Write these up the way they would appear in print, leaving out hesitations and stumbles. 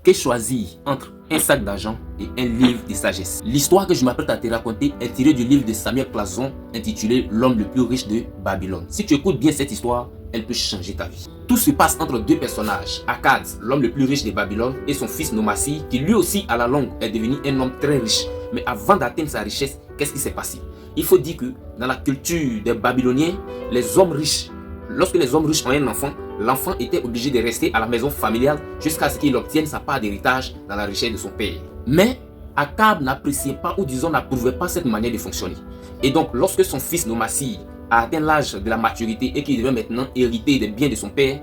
que choisir entre un sac d'argent et un livre de sagesse? L'histoire que je m'apprête à te raconter est tirée du livre de Samuel Clason intitulé L'homme le plus riche de Babylone. Si tu écoutes bien cette histoire, elle peut changer ta vie. Tout se passe entre deux personnages, Akkad, l'homme le plus riche de Babylone, et son fils Nomassi, qui lui aussi à la longue est devenu un homme très riche. Mais avant d'atteindre sa richesse, qu'est-ce qui s'est passé? Il faut dire que dans la culture des Babyloniens, les hommes riches, lorsque les hommes riches ont un enfant, l'enfant était obligé de rester à la maison familiale jusqu'à ce qu'il obtienne sa part d'héritage dans la richesse de son père. Mais Akkad n'appréciait pas, ou disons n'approuvait pas cette manière de fonctionner. Et donc lorsque son fils Nomassi a atteint l'âge de la maturité et qu'il devait maintenant hériter des biens de son père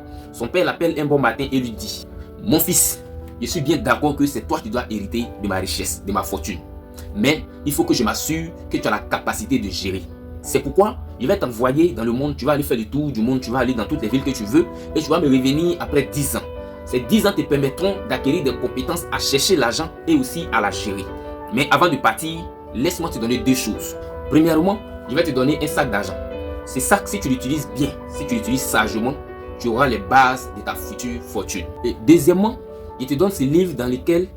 l'appelle un bon matin et lui dit: mon fils, je suis bien d'accord que c'est toi qui dois hériter de ma richesse, de ma fortune. Mais il faut que je m'assure que tu as la capacité de gérer. C'est pourquoi je vais t'envoyer dans le monde, tu vas aller faire le tour du monde, tu vas aller dans toutes les villes que tu veux et tu vas me revenir après 10 ans. Ces 10 ans te permettront d'acquérir des compétences à chercher l'argent et aussi à la gérer. Mais avant de partir, laisse-moi te donner deux choses. Premièrement, je vais te donner un sac d'argent. Ce sac, si tu l'utilises bien, si tu l'utilises sagement, tu auras les bases de ta future fortune. Et deuxièmement, je te donne ce livre dans lequel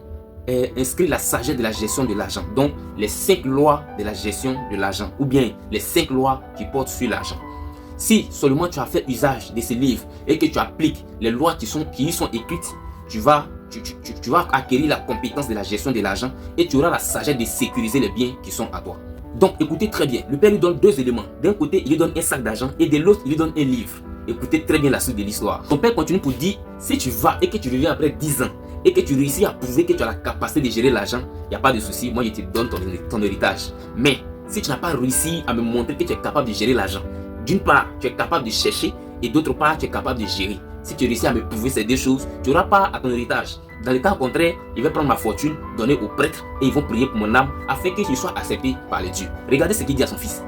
est inscrit la sagesse de la gestion de l'argent. Donc, les 5 lois de la gestion de l'argent, ou bien les 5 lois qui portent sur l'argent. Si seulement tu as fait usage de ce livre et que tu appliques les lois qui y sont écrites, tu vas acquérir la compétence de la gestion de l'argent et tu auras la sagesse de sécuriser les biens qui sont à toi. Donc, écoutez très bien. Le père lui donne deux éléments. D'un côté, il lui donne un sac d'argent et de l'autre, il lui donne un livre. Écoutez très bien la suite de l'histoire. Son père continue pour dire: si tu vas et que tu reviens après 10 ans et que tu réussis à prouver que tu as la capacité de gérer l'argent, il n'y a pas de souci, moi je te donne ton héritage. Mais si tu n'as pas réussi à me montrer que tu es capable de gérer l'argent, d'une part, tu es capable de chercher et d'autre part, tu es capable de gérer. Si tu réussis à me prouver ces deux choses, tu n'auras pas à ton héritage. Dans le cas contraire, je vais prendre ma fortune, donner aux prêtres et ils vont prier pour mon âme afin que je sois accepté par les dieux. Regardez ce qu'il dit à son fils.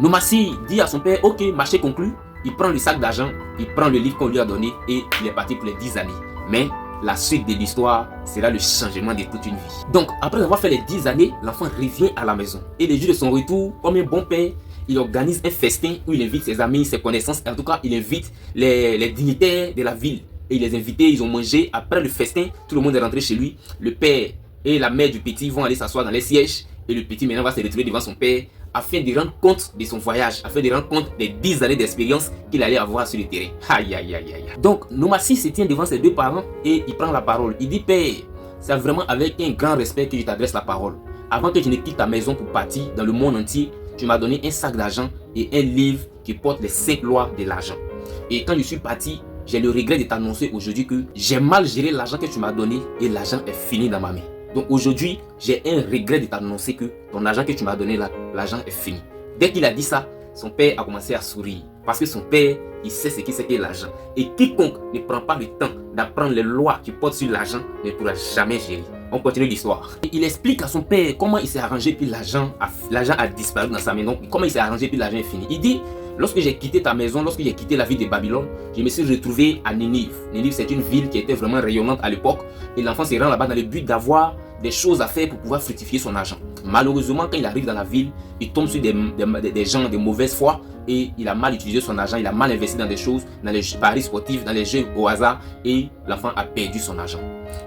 Nomassi dit à son père: ok, marché conclu. Il prend le sac d'argent, il prend le livre qu'on lui a donné et il est parti pour les 10 années. Mais la suite de l'histoire sera le changement de toute une vie. Donc, après avoir fait les 10 années, l'enfant revient à la maison. Et le jour de son retour, comme un bon père, il organise un festin où il invite ses amis, ses connaissances. En tout cas, il invite les dignitaires de la ville. Et il les invités, ils ont mangé. Après le festin, tout le monde est rentré chez lui. Le père et la mère du petit vont aller s'asseoir dans les sièges. Et le petit maintenant va se retrouver devant son père afin de rendre compte de son voyage, afin de rendre compte des 10 années d'expérience qu'il allait avoir sur le terrain. Aïe, aïe, aïe, aïe. Donc, Nomassi se tient devant ses deux parents et il prend la parole. Il dit: père, c'est vraiment avec un grand respect que je t'adresse la parole. Avant que je ne quitte ta maison pour partir dans le monde entier, tu m'as donné un sac d'argent et un livre qui porte les 5 lois de l'argent. Et quand je suis parti, j'ai le regret de t'annoncer aujourd'hui que j'ai mal géré l'argent que tu m'as donné et l'argent est fini dans ma main. Donc aujourd'hui, j'ai un regret de t'annoncer que ton argent que tu m'as donné là, l'argent est fini. Dès qu'il a dit ça, son père a commencé à sourire. Parce que son père, il sait ce qu'est l'argent. Et quiconque ne prend pas le temps d'apprendre les lois qui portent sur l'argent ne pourra jamais gérer. On continue l'histoire. Il explique à son père comment il s'est arrangé puis l'argent a disparu dans sa main. Donc comment il s'est arrangé puis l'argent est fini. Il dit: lorsque j'ai quitté ta maison, lorsque j'ai quitté la ville de Babylone, je me suis retrouvé à Ninive. Ninive, c'est une ville qui était vraiment rayonnante à l'époque. Et l'enfant se rend là-bas dans le but d'avoir des choses à faire pour pouvoir fructifier son argent. Malheureusement, quand il arrive dans la ville, il tombe sur des gens de mauvaise foi et il a mal utilisé son argent, il a mal investi dans des choses, dans les paris sportifs, dans les jeux au hasard et l'enfant a perdu son argent.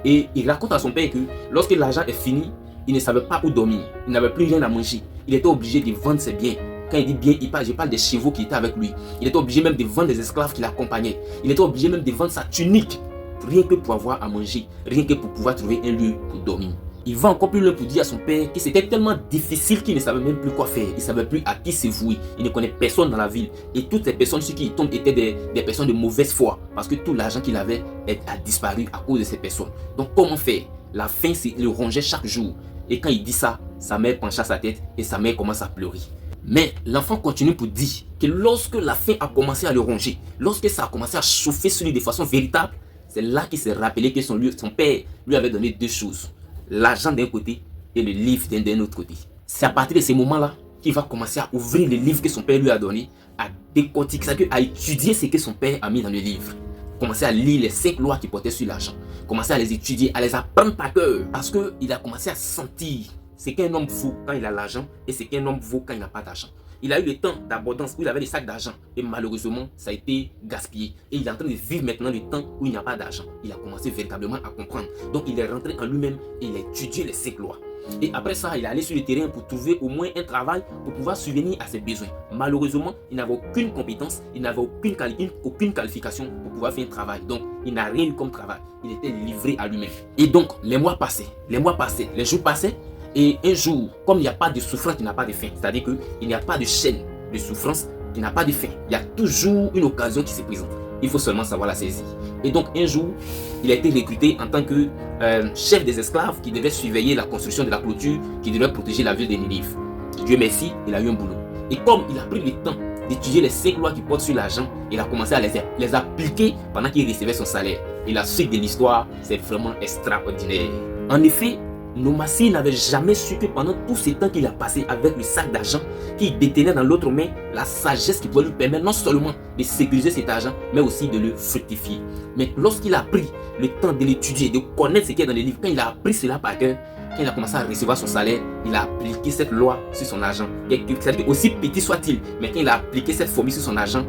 Et il raconte à son père que lorsque l'argent est fini, il ne savait pas où dormir, il n'avait plus rien à manger, il était obligé de vendre ses biens. Quand il dit bien, je parle des chevaux qui étaient avec lui. Il était obligé même de vendre des esclaves qui l'accompagnaient. Il était obligé même de vendre sa tunique, rien que pour avoir à manger, rien que pour pouvoir trouver un lieu pour dormir. Il va encore plus loin pour dire à son père que c'était tellement difficile qu'il ne savait même plus quoi faire. Il ne savait plus à qui se vouer. Il ne connaît personne dans la ville. Et toutes les personnes sur qui il tombe étaient des personnes de mauvaise foi. Parce que tout l'argent qu'il avait a disparu à cause de ces personnes. Donc comment faire? La faim, il le rongeait chaque jour. Et quand il dit ça, sa mère pencha sa tête et sa mère commence à pleurer. Mais l'enfant continue pour dire que lorsque la faim a commencé à le ronger, lorsque ça a commencé à chauffer sur lui de façon véritable, c'est là qu'il s'est rappelé que son père lui avait donné deux choses. L'argent d'un côté et le livre d'un autre côté. C'est à partir de ces moments-là qu'il va commencer à ouvrir le livre que son père lui a donné, à décortiquer, à étudier ce que son père a mis dans le livre. Commencer à lire les 5 lois qui portaient sur l'argent. Commencer à les étudier, à les apprendre par cœur. Parce qu'il a commencé à sentir ce qu'un homme vaut quand il a l'argent et ce qu'un homme vaut quand il n'a pas d'argent. il a eu le temps d'abondance où il avait des sacs d'argent. Et malheureusement, ça a été gaspillé. Et il est en train de vivre maintenant le temps où il n'y a pas d'argent. Il a commencé véritablement à comprendre. Donc il est rentré en lui-même et il a étudié les 5 lois. Et après ça, il est allé sur le terrain pour trouver au moins un travail pour pouvoir subvenir à ses besoins. Malheureusement, il n'avait aucune compétence, il n'avait aucune qualification pour pouvoir faire un travail. Donc, il n'a rien eu comme travail. Il était livré à lui-même. Et donc, les mois passaient, les jours passaient. Et un jour, comme il n'y a pas de souffrance qui n'a pas de fin, c'est-à-dire qu'il n'y a pas de chaîne de souffrance qui n'a pas de fin. Il y a toujours une occasion qui se présente. Il faut seulement savoir la saisir. Et donc un jour, il a été recruté en tant que chef des esclaves qui devait surveiller la construction de la clôture qui devait protéger la ville de Ninive. Dieu merci, il a eu un boulot. Et comme il a pris le temps d'étudier les 5 lois qui portent sur l'argent, il a commencé à les appliquer pendant qu'il recevait son salaire. Et la suite de l'histoire, c'est vraiment extraordinaire. En effet, Nomassi n'avait jamais su que pendant tout ce temps qu'il a passé avec le sac d'argent qu'il détenait dans l'autre main, la sagesse qui pouvait lui permettre non seulement de sécuriser cet argent, mais aussi de le fructifier. Mais lorsqu'il a pris le temps de l'étudier, de connaître ce qu'il y a dans les livres, quand il a appris cela par cœur, quand il a commencé à recevoir son salaire, il a appliqué cette loi sur son argent. C'est-à-dire que aussi petit soit-il, mais quand il a appliqué cette formule sur son argent,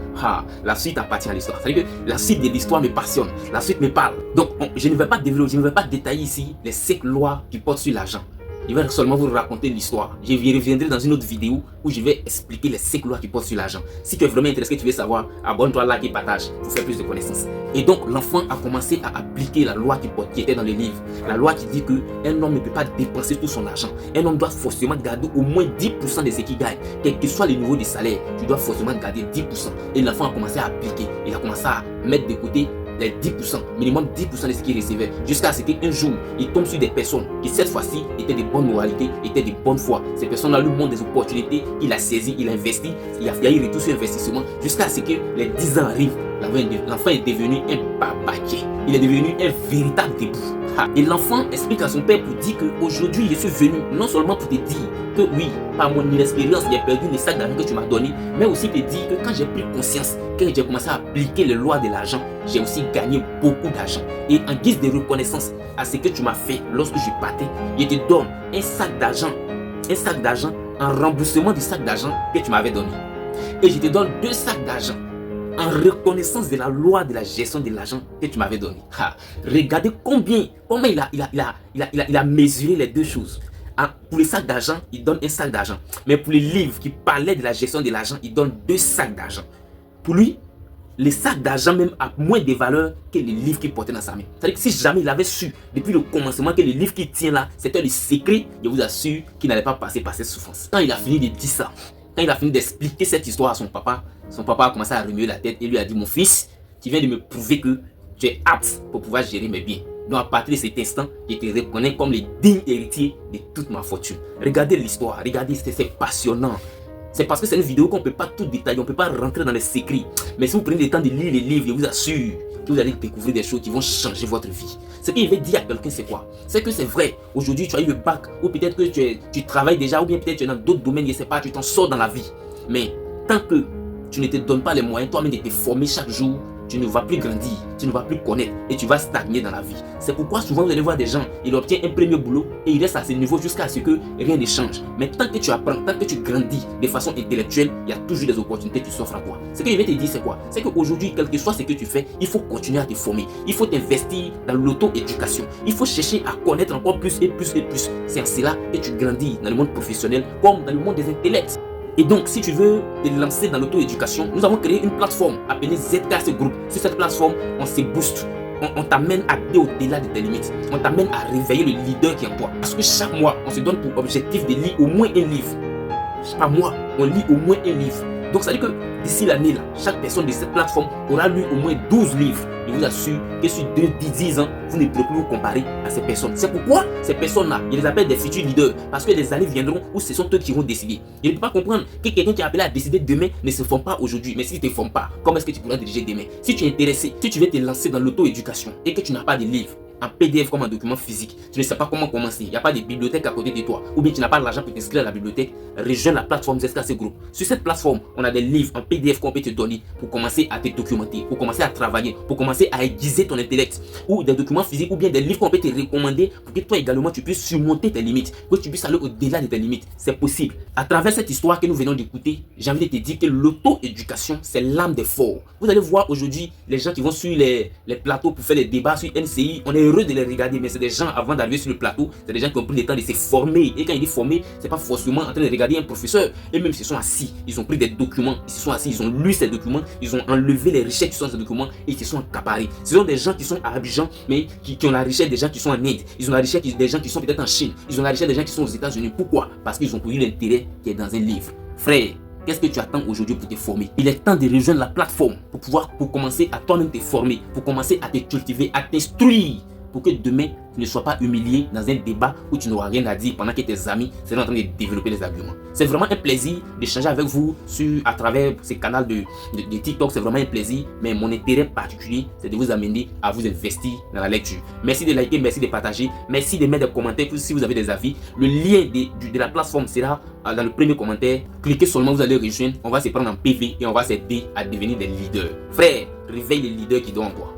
la suite appartient à l'histoire. C'est-à-dire que la suite de l'histoire me passionne, la suite me parle. Donc je ne vais pas développer, je ne vais pas détailler ici les 5 lois qui portent sur l'argent. Je vais seulement vous raconter l'histoire. Je reviendrai dans une autre vidéo où je vais expliquer les 5 lois qui portent sur l'argent. Si tu es vraiment intéressé, que tu veux savoir, abonne-toi, like et partage pour faire plus de connaissances. Et donc l'enfant a commencé à appliquer la loi qui était dans les livres. La loi qui dit qu'un homme ne peut pas dépenser tout son argent. Un homme doit forcément garder au moins 10% de ce qu'il gagne. Quel que soit le niveau de salaire, tu dois forcément garder 10%. Et l'enfant a commencé à appliquer. Il a commencé à mettre de côté les 10%, minimum 10% de ce qu'il recevait, jusqu'à ce qu'un jour, il tombe sur des personnes qui cette fois-ci étaient de bonne moralité, étaient de bonne foi. Ces personnes-là lui montrent des opportunités, il a saisi, il a investi, il a eu retour sur investissement, jusqu'à ce que les 10 ans arrivent. L'enfant est devenu un papaquet. Il est devenu un véritable début. Et l'enfant explique à son père pour dire qu'aujourd'hui, je suis venu non seulement pour te dire que oui, par mon inexpérience, j'ai perdu les sacs d'argent que tu m'as donné, mais aussi te dire que quand j'ai pris conscience, quand j'ai commencé à appliquer les lois de l'argent, j'ai aussi gagné beaucoup d'argent. Et en guise de reconnaissance à ce que tu m'as fait lorsque je partais, je te donne un sac d'argent en remboursement du sac d'argent que tu m'avais donné. Et je te donne 2 sacs d'argent en reconnaissance de la loi de la gestion de l'argent que tu m'avais donné. Regardez comment il a mesuré les 2 choses. Pour les sacs d'argent, il donne un sac d'argent. Mais pour les livres qui parlaient de la gestion de l'argent, il donne 2 sacs d'argent. Pour lui, les sacs d'argent même a moins de valeur que les livres qu'il portait dans sa main. C'est-à-dire que si jamais il avait su, depuis le commencement, que les livres qu'il tient là, c'était le secret, je vous assure qu'il n'allait pas passer par cette souffrance. Quand il a fini de dire ça, quand il a fini d'expliquer cette histoire à son papa a commencé à remuer la tête et lui a dit: mon fils, tu viens de me prouver que tu es apte pour pouvoir gérer mes biens. Donc à partir de cet instant, je te reconnais comme le digne héritier de toute ma fortune. Regardez l'histoire, regardez, c'est passionnant. C'est parce que c'est une vidéo qu'on ne peut pas tout détailler, on ne peut pas rentrer dans les secrets. Mais si vous prenez le temps de lire les livres, je vous assure que vous allez découvrir des choses qui vont changer votre vie. Ce qu'il veut dire à quelqu'un, c'est quoi? C'est que c'est vrai, aujourd'hui tu as eu le bac, ou peut-être que tu travailles déjà, ou bien peut-être tu es dans d'autres domaines, je ne sais pas, tu t'en sors dans la vie. Mais tant que tu ne te donnes pas les moyens toi-même de te former chaque jour, tu ne vas plus grandir, tu ne vas plus connaître et tu vas stagner dans la vie. C'est pourquoi souvent vous allez voir des gens, ils obtiennent un premier boulot et ils restent à ce niveau jusqu'à ce que rien ne change. Mais tant que tu apprends, tant que tu grandis de façon intellectuelle, il y a toujours des opportunités qui s'offrent à toi. Ce que je vais te dire, c'est quoi? C'est qu'aujourd'hui, quel que soit ce que tu fais, il faut continuer à te former. Il faut t'investir dans l'auto-éducation. Il faut chercher à connaître encore plus et plus et plus. C'est en cela que tu grandis dans le monde professionnel comme dans le monde des intellects. Et donc, si tu veux te lancer dans l'auto-éducation, nous avons créé une plateforme appelée ZKS Group. Sur cette plateforme, on se booste. On t'amène à aller au-delà de tes limites. On t'amène à réveiller le leader qui est en toi. Parce que chaque mois, on se donne pour objectif de lire au moins un livre. Chaque mois, on lit au moins un livre. Donc, ça veut dire que d'ici l'année, chaque personne de cette plateforme aura lu au moins 12 livres. Je vous assure que sur 10 ans, vous ne pourrez plus vous comparer à ces personnes. C'est pourquoi ces personnes-là, je les appelle des futurs leaders. Parce que les années viendront où ce sont eux qui vont décider. Je ne peux pas comprendre que quelqu'un qui est appelé à décider demain ne se forme pas aujourd'hui. Mais si tu ne te formes pas, comment est-ce que tu pourras diriger demain? Si tu es intéressé, si tu veux te lancer dans l'auto-éducation et que tu n'as pas de livres, en PDF comme en document physique, tu ne sais pas comment commencer, il n'y a pas de bibliothèque à côté de toi, ou bien tu n'as pas l'argent pour t'inscrire à la bibliothèque, rejoins la plateforme ZKC Group. Sur cette plateforme, on a des livres en PDF qu'on peut te donner pour commencer à te documenter, pour commencer à travailler, pour commencer à aiguiser ton intellect, ou des documents physiques, ou bien des livres qu'on peut te recommander pour que toi également tu puisses surmonter tes limites, que tu puisses aller au-delà de tes limites. C'est possible. À travers cette histoire que nous venons d'écouter, j'ai envie de te dire que l'auto-éducation, c'est l'âme des forts. Vous allez voir aujourd'hui, les gens qui vont sur les plateaux pour faire des débats sur NCI, on est heureux de les regarder, mais c'est des gens, avant d'arriver sur le plateau, c'est des gens qui ont pris le temps de se former. Et quand il dit former, c'est pas forcément en train de regarder un professeur. Et même s'ils sont assis, ils ont pris des documents, ils se sont assis, ils ont lu ces documents, ils ont enlevé les richesses qui sont dans ces documents et ils se sont accaparés. Ce sont des gens qui sont à Abidjan, mais qui ont la richesse des gens qui sont en Inde. Ils ont la richesse des gens qui sont peut-être en Chine. Ils ont la richesse des gens qui sont aux États-Unis. Pourquoi? Parce qu'ils ont connu l'intérêt qui est dans un livre. Frère, qu'est-ce que tu attends aujourd'hui pour te former? Il est temps de rejoindre la plateforme pour commencer à toi-même te former, pour commencer à te cultiver, à t'instruire, pour que demain, tu ne sois pas humilié dans un débat où tu n'auras rien à dire pendant que tes amis sont en train de développer des arguments. C'est vraiment un plaisir d'échanger avec vous à travers ces canaux de TikTok. C'est vraiment un plaisir, mais mon intérêt particulier, c'est de vous amener à vous investir dans la lecture. Merci de liker, merci de partager, merci de mettre des commentaires si vous avez des avis. Le lien de la plateforme sera dans le premier commentaire. Cliquez seulement, vous allez rejoindre. On va se prendre en PV et on va s'aider à devenir des leaders. Frère, réveille les leaders qui dorment en toi.